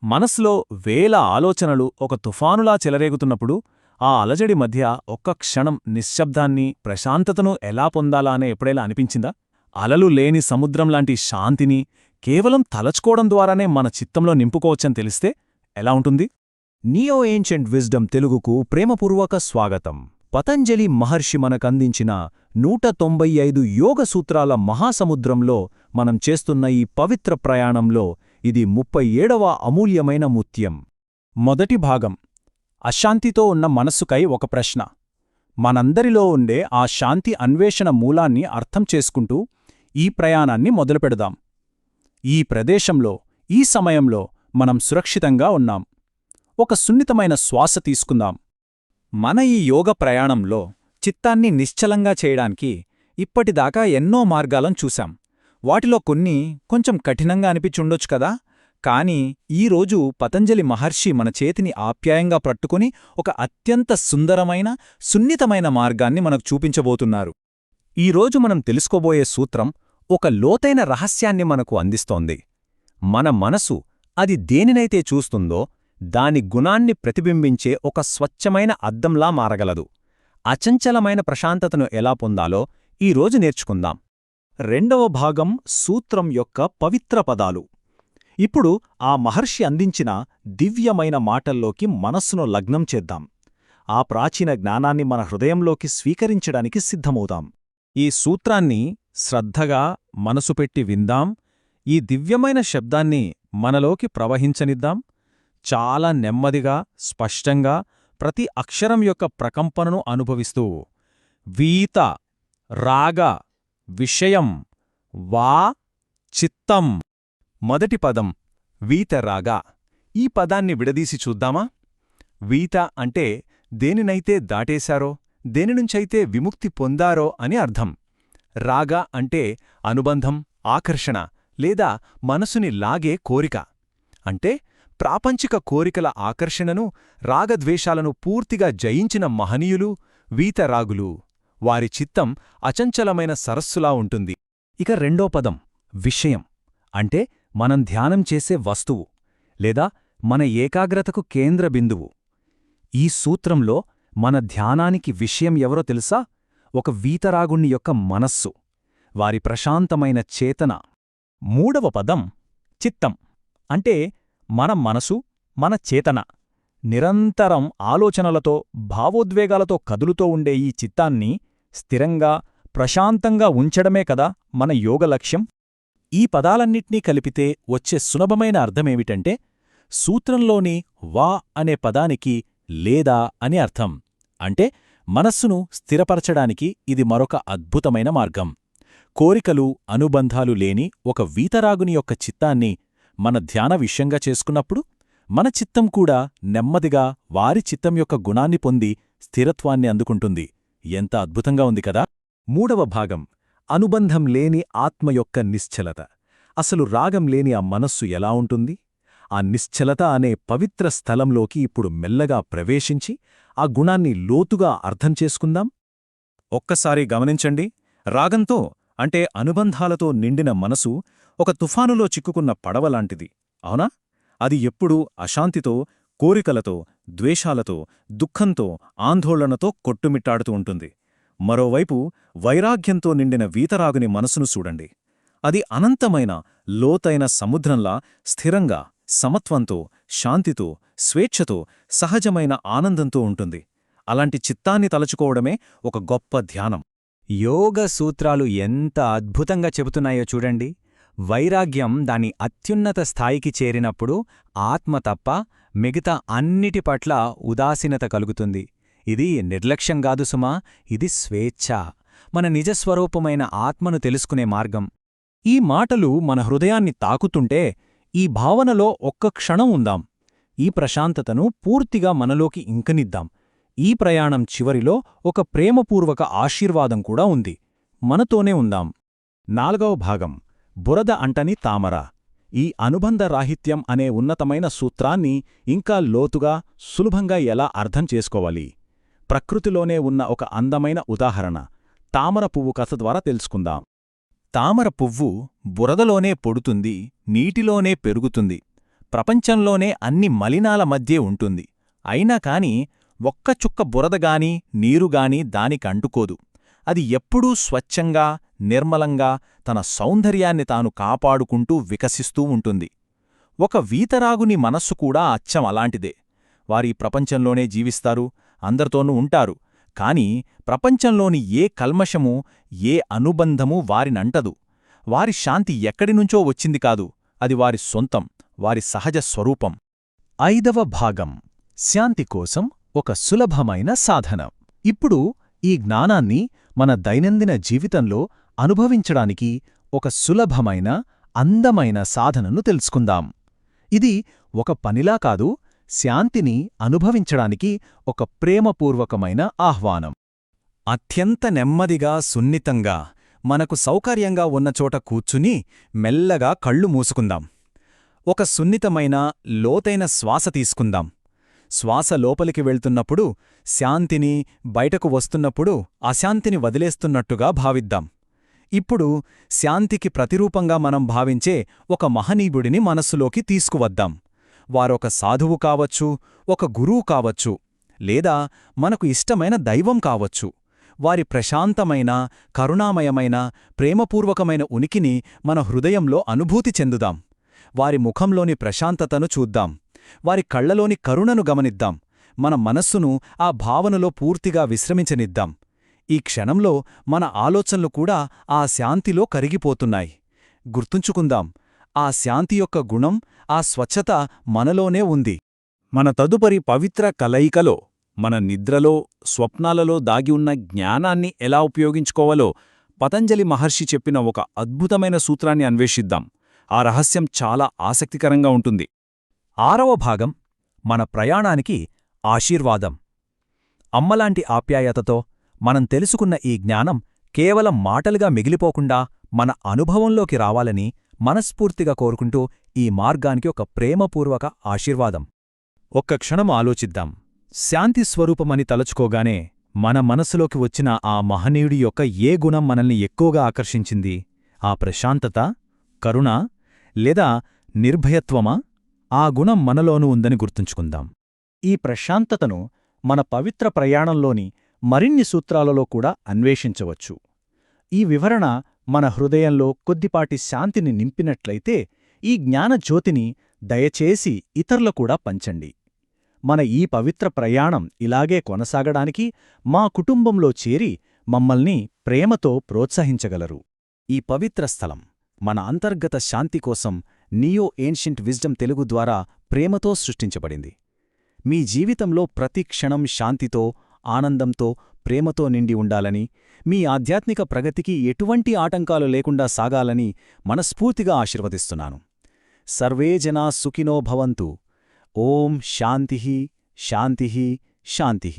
మనసులో వేల ఆలోచనలు ఒక తుఫానులా చెలరేగుతున్నప్పుడు ఆ అలజడి మధ్య ఒక్క క్షణం నిశ్శబ్దాన్ని ప్రశాంతతను ఎలా పొందాలా అనే ఎప్పుడైనా అనిపించిందా? అలలు లేని సముద్రంలాంటి శాంతిని కేవలం తలచుకోవడం ద్వారానే మన చిత్తంలో నింపుకోవచ్చని తెలిస్తే ఎలా ఉంటుంది? నియో ఏన్షెంట్ విజ్డమ్ తెలుగుకు ప్రేమపూర్వక స్వాగతం. పతంజలి మహర్షి మనకందించిన 195 యోగ సూత్రాల మహాసముద్రంలో మనం చేస్తున్న ఈ పవిత్ర ప్రయాణంలో ఇది 37వ అమూల్యమైన ముత్యం. మొదటి భాగం అశాంతితో ఉన్న మనస్సుకై ఒక ప్రశ్న. మనందరిలో ఉండే ఆ శాంతి అన్వేషణ మూలాన్ని అర్థం చేసుకుంటూ ఈ ప్రయాణాన్ని మొదలుపెడదాం. ఈ ప్రదేశంలో ఈ సమయంలో మనం సురక్షితంగా ఉన్నాం. ఒక సున్నితమైన శ్వాస తీసుకుందాం. మన ఈ యోగ ప్రయాణంలో చిత్తాన్ని నిశ్చలంగా చేయడానికి ఇప్పటిదాకా ఎన్నో మార్గాలను చూశాం. వాటిలో కొన్ని కొంచెం కఠినంగా అనిపించుండొచ్చు కదా. కాని ఈరోజు పతంజలి మహర్షి మన చేతిని ఆప్యాయంగా పట్టుకుని ఒక అత్యంత సుందరమైన సున్నితమైన మార్గాన్ని మనకు చూపించబోతున్నారు. ఈరోజు మనం తెలుసుకోబోయే సూత్రం ఒక లోతైన రహస్యాన్ని మనకు అందిస్తోంది. మన మనసు అది దేనినైతే చూస్తుందో దాని గుణాన్ని ప్రతిబింబించే ఒక స్వచ్ఛమైన అద్దంలా మారగలదు. అచంచలమైన ప్రశాంతతను ఎలా పొందాలో ఈరోజు నేర్చుకుందాం. రెండవ భాగం సూత్రం యొక్క పవిత్ర పదాలు. ఇప్పుడు ఆ మహర్షి అందించిన దివ్యమైన మాటల్లోకి మనస్సును లగ్నం చేద్దాం. ఆ ప్రాచీన జ్ఞానాన్ని మన హృదయంలోకి స్వీకరించడానికి సిద్ధమవుదాం. ఈ సూత్రాన్ని శ్రద్ధగా మనసు పెట్టి విందాం. ఈ దివ్యమైన శబ్దాన్ని మనలోకి ప్రవహించనిద్దాం. చాలా నెమ్మదిగా స్పష్టంగా ప్రతి అక్షరం యొక్క ప్రకంపనను అనుభవిస్తూ వీత రాగ విషయం వా చిత్తం. మొదటి పదం వీతరాగ. ఈ పదాన్ని విడదీసి చూద్దామా? వీత అంటే దేనినైతే దాటేశారో దేనినుంచైతే విముక్తి పొందారో అని అర్థం. రాగ అంటే అనుబంధం, ఆకర్షణ లేదా మనసుని లాగే కోరిక. అంటే ప్రాపంచిక కోరికల ఆకర్షణను రాగద్వేషాలను పూర్తిగా జయించిన మహనీయులు వీతరాగులు. వారి చిత్తం అచంచలమైన సరస్సులా ఉంటుంది. ఇక రెండో పదం విషయం అంటే మనం ధ్యానం చేసే వస్తువు లేదా మన ఏకాగ్రతకు కేంద్ర బిందువు. ఈ సూత్రంలో మన ధ్యానానికి విషయం ఎవరో తెలుసా? ఒక వీతరాగుణ్ణి యొక్క మనస్సు, వారి ప్రశాంతమైన చేతన. మూడవ పదం చిత్తం అంటే మన మనసు, మన చేతన. నిరంతరం ఆలోచనలతో భావోద్వేగాలతో కదులుతూ ఉండే ఈ చిత్తాన్ని స్థిరంగా ప్రశాంతంగా ఉంచడమే కదా మన యోగ లక్ష్యం. ఈ పదాలన్నిటినీ కలిపితే వచ్చే సులభమైన అర్థమేమిటంటే సూత్రంలోని వా అనే పదానికి లేదా అని అర్థం. అంటే మనస్సును స్థిరపరచడానికి ఇది మరొక అద్భుతమైన మార్గం. కోరికలు అనుబంధాలు లేని ఒక వీతరాగుని యొక్క చిత్తాన్ని మన ధ్యాన విషయంగా చేసుకున్నప్పుడు మన చిత్తం కూడా నెమ్మదిగా వారి చిత్తం యొక్క గుణాన్ని పొంది స్థిరత్వాన్ని అందుకుంటుంది. ఎంత అద్భుతంగా ఉంది కదా. మూడవ భాగం అనుబంధం లేని ఆత్మ యొక్క నిశ్చలత. అసలు రాగం లేని ఆ మనస్సు ఎలా ఉంటుంది? ఆ నిశ్చలత అనే పవిత్ర స్థలంలోకి ఇప్పుడు మెల్లగా ప్రవేశించి ఆ గుణాన్ని లోతుగా అర్థం చేసుకుందాం. ఒక్కసారి గమనించండి. రాగంతో అంటే అనుబంధాలతో నిండిన మనసు ఒక తుఫానులో చిక్కుకున్న పడవలాంటిది, అవునా? అది ఎప్పుడూ అశాంతితో, కోరికలతో, ద్వేషాలతో, దుఃఖంతో, ఆందోళనతో కొట్టుమిట్టాడుతూ ఉంటుంది. మరోవైపు వైరాగ్యంతో నిండిన వీతరాగుని మనసును చూడండి. అది అనంతమైన లోతైన సముద్రంలా స్థిరంగా సమత్వంతో, శాంతితో, స్వేచ్ఛతో, సహజమైన ఆనందంతో ఉంటుంది. అలాంటి చిత్తాన్ని తలచుకోవడమే ఒక గొప్ప ధ్యానం. యోగ సూత్రాలు ఎంత అద్భుతంగా చెబుతున్నాయో చూడండి. వైరాగ్యం దాని అత్యున్నత స్థాయికి చేరినప్పుడు ఆత్మ తప్ప మిగతా అన్నిటి పట్ల ఉదాసీనత కలుగుతుంది. ఇది నిర్లక్ష్యం కాదు సుమా, ఇది స్వేచ్ఛ, మన నిజస్వరూపమైన ఆత్మను తెలుసుకునే మార్గం. ఈ మాటలు మన హృదయాన్ని తాకుతుంటే ఈ భావనలో ఒక్క క్షణం ఉందాం. ఈ ప్రశాంతతను పూర్తిగా మనలోకి ఇంకనిద్దాం. ఈ ప్రయాణం చివరిలో ఒక ప్రేమపూర్వక ఆశీర్వాదం కూడా ఉంది. మనతోనే ఉందాం. నాలుగవ భాగం బురద అంటని తామర. ఈ అనుబంధ రాహిత్యం అనే ఉన్నతమైన సూత్రాన్ని ఇంకా లోతుగా, సులభంగా ఎలా అర్థం చేసుకోవాలి? ప్రకృతిలోనే ఉన్న ఒక అందమైన ఉదాహరణ తామర పువ్వు కథ ద్వారా తెలుసుకుందాం. తామర పువ్వు బురదలోనే పొడుతుంది, నీటిలోనే పెరుగుతుంది. ప్రపంచంలోనే అన్ని మలినాల మధ్యే ఉంటుంది. అయినా కాని ఒక్క చుక్క బురదగాని నీరుగాని దానికంటుకోదు. అది ఎప్పుడూ స్వచ్ఛంగా నిర్మలంగా తన సౌందర్యాన్ని తాను కాపాడుకుంటూ వికసిస్తూ ఉంటుంది. ఒక వీతరాగుని మనస్సు కూడా అచ్చం అలాంటిదే. వారీ ప్రపంచంలోనే జీవిస్తారు, అందరితోనూ ఉంటారు. కాని ప్రపంచంలోని ఏ కల్మషమూ ఏ అనుబంధమూ వారినంటదు. వారి శాంతి ఎక్కడినుంచో వచ్చింది కాదు, అది వారి సొంతం, వారి సహజ స్వరూపం. 5వ భాగం శాంతి కోసం ఒక సులభమైన సాధన. ఇప్పుడు ఈ జ్ఞానాన్ని మన దైనందిన జీవితంలో అనుభవించడానికి ఒక సులభమైన అందమైన సాధనను తెలుసుకుందాం. ఇది ఒక పనిలా కాదు, శాంతిని అనుభవించడానికి ఒక ప్రేమపూర్వకమైన ఆహ్వానం. అత్యంత నెమ్మదిగా సున్నితంగా మనకు సౌకర్యంగా ఉన్నచోట కూర్చుని మెల్లగా కళ్ళు మూసుకుందాం. ఒక సున్నితమైన లోతైన శ్వాస తీసుకుందాం. శ్వాస లోపలికి వెళ్తున్నప్పుడు శాంతిని, బయటకు వస్తున్నప్పుడు అశాంతిని వదిలేస్తున్నట్టుగా భావిద్దాం. ఇప్పుడు శాంతికి ప్రతిరూపంగా మనం భావించే ఒక మహనీయుడిని మనస్సులోకి తీసుకువద్దాం. వారొక సాధువు కావచ్చు, ఒక గురువు కావచ్చు, లేదా మనకు ఇష్టమైన దైవం కావచ్చు. వారి ప్రశాంతమైన, కరుణామయమైన, ప్రేమపూర్వకమైన ఉనికిని మన హృదయంలో అనుభూతి చెందుదాం. వారి ముఖంలోని ప్రశాంతతను చూద్దాం. వారి కళ్లలోని కరుణను గమనిద్దాం. మన మనస్సును ఆ భావనలో పూర్తిగా విశ్రమించనిద్దాం. ఈ క్షణంలో మన ఆలోచనలు కూడా ఆ శాంతిలో కరిగిపోతున్నాయి. గుర్తుంచుకుందాం, ఆ శాంతి యొక్క గుణం, ఆ స్వచ్ఛత మనలోనే ఉంది. మన తదుపరి పవిత్ర కలయికలో, మన నిద్రలో, స్వప్నాలలో దాగి ఉన్న జ్ఞానాన్ని ఎలా ఉపయోగించుకోవాలో పతంజలి మహర్షి చెప్పిన ఒక అద్భుతమైన సూత్రాన్ని అన్వేషిద్దాం. ఆ రహస్యం చాలా ఆసక్తికరంగా ఉంటుంది. 6వ భాగం మన ప్రయాణానికి ఆశీర్వాదం. అమ్మలాంటి ఆప్యాయతతో మనం తెలుసుకున్న ఈ జ్ఞానం కేవలం మాటలుగా మిగిలిపోకుండా మన అనుభవంలోకి రావాలని మనస్ఫూర్తిగా కోరుకుంటూ ఈ మార్గానికి ఒక ప్రేమపూర్వక ఆశీర్వాదం. ఒక్క క్షణం ఆలోచిద్దాం. శాంతి స్వరూపమని తలుచుకోగానే మన మనసులోకి వచ్చిన ఆ మహనీయుడి యొక్క ఏ గుణం మనల్ని ఎక్కువగా ఆకర్షించింది? ఆ ప్రశాంతత, కరుణ, లేదా నిర్భయత్వమా? ఆ గుణం మనలోనూ ఉందని గుర్తుంచుకుందాం. ఈ ప్రశాంతతను మన పవిత్ర ప్రయాణంలోని మరిన్ని సూత్రాలలో కూడా అన్వేషించవచ్చు. ఈ వివరణ మన హృదయంలో కొద్దిపాటి శాంతిని నింపినట్లయితే ఈ జ్ఞానజ్యోతిని దయచేసి ఇతరులు కూడా పంచండి. మన ఈ పవిత్ర ప్రయాణం ఇలాగే కొనసాగడానికి మా కుటుంబంలో చేరి మమ్మల్ని ప్రేమతో ప్రోత్సహించగలరు. ఈ పవిత్ర స్థలం మన అంతర్గత శాంతి కోసం నియో ఏన్షియంట్ విజ్డమ్ తెలుగు ద్వారా ప్రేమతో సృష్టించబడింది. మీ జీవితంలో ప్రతి క్షణం శాంతితో, ఆనందంతో, ప్రేమతో నిండి ఉండాలని, మీ ఆధ్యాత్మిక ప్రగతికి ఎటువంటి ఆటంకాలు లేకుండా సాగాలని మనస్ఫూర్తిగా ఆశీర్వదిస్తున్నాను. సర్వే జనా సుఖినో భవంతు. ఓం శాంతిః శాంతిః శాంతిః.